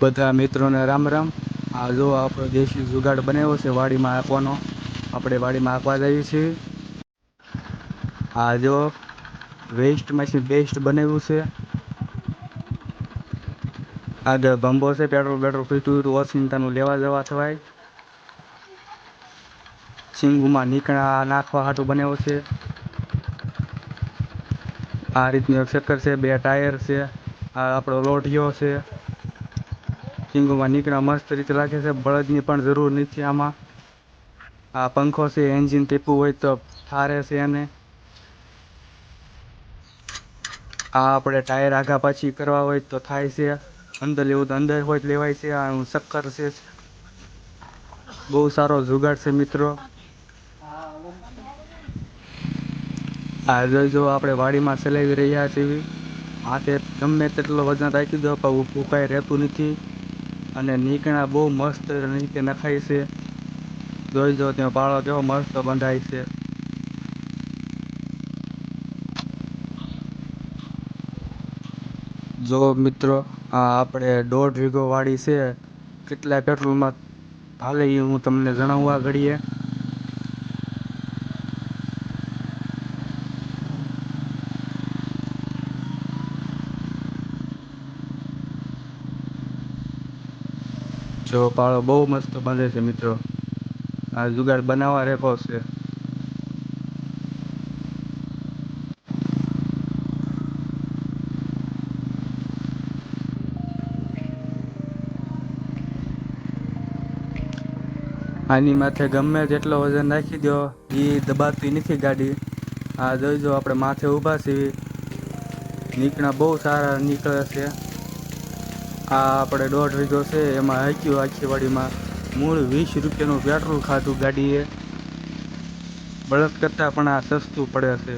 બધા મિત્રોને રામ રામ। આ જો આપણો દેશી જુગાડ બનાવ્યો છે વાડીમાં આપવાનો। આપણે વાડીમાં આપવા જઈએ છીએ। આ જો વેસ્ટમાંથી બેસ્ટ બનાવ્યું છે। આગળ ભંભો છે, પેટ્રોલ પીતું હતું ઓચિંતાનું લેવા જવા થવાય। સિંગુમાં નીકણા નાખવા હાટું બનાવ્યો છે। આ રીતનું એક ચક્કર છે, 2 ટાયર છે, આ આપણો લોઢિયો છે। સિંગોમાં નીકળા મસ્ત રીતે રાખે છે, બળદની પણ જરૂર નથી આમાં। આ પંખો છે, એન્જિન ટીપવું હોય તો ઠારે છે એને। આ આપણે ટાયર આગા પાછી કરવા હોય તો થાય છે, અંદર લેવું તો અંદર હોય લેવાય છે। આ ચક્કર છે, બહુ સારો જુગાડ છે મિત્રો। આ જો આપણે વાડીમાં ચલાવી રહ્યા છીએ। હાથે ગમે તેટલો વજન રાખી દો પણ ઉપાય રહેતું નથી અને નીકણા બહુ મસ્ત રીતે નખાય છે। જોઈ જો ત્યાં પાળો કેવો મસ્ત બંધાય છે। જો મિત્રો આ આપણે 1.5 વીઘો વાડી છે। કેટલા પેટ્રોલમાં હાલે એ હું તમને જણાવવા ઘડીએ। જો પાળો બહુ મસ્ત બાંધે છે મિત્રો। આ જુગાડ બનાવવા રેખો છે। આની માથે ગમે તેટલો વજન નાખી દો એ દબાતી નથી ગાડી। આ જોઈ જો આપણે માથે ઊભા છીએ, નીકણા બહુ સારા નીકળે છે। આ આપણે 1.5 વીઘો છે, એમાં હાક્યું આખી વાડીમાં મૂળ 20 રૂપિયાનું પેટ્રોલ ખાધું ગાડીએ। બળદ કરતાં પણ આ સસ્તું પડે છે।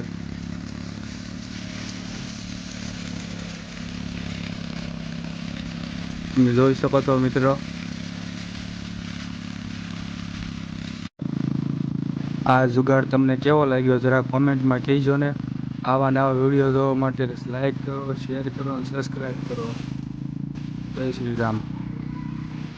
તમે જોઈ શકો છો મિત્રો। આ જુગાડ તમને કેવો લાગ્યો જરા કોમેન્ટમાં કહેજો ને। આવા નવા વિડીયો જોવા માટે લાઈક કરો, શેર કરો અને સબસ્ક્રાઈબ કરો। જય શ્રી રામ।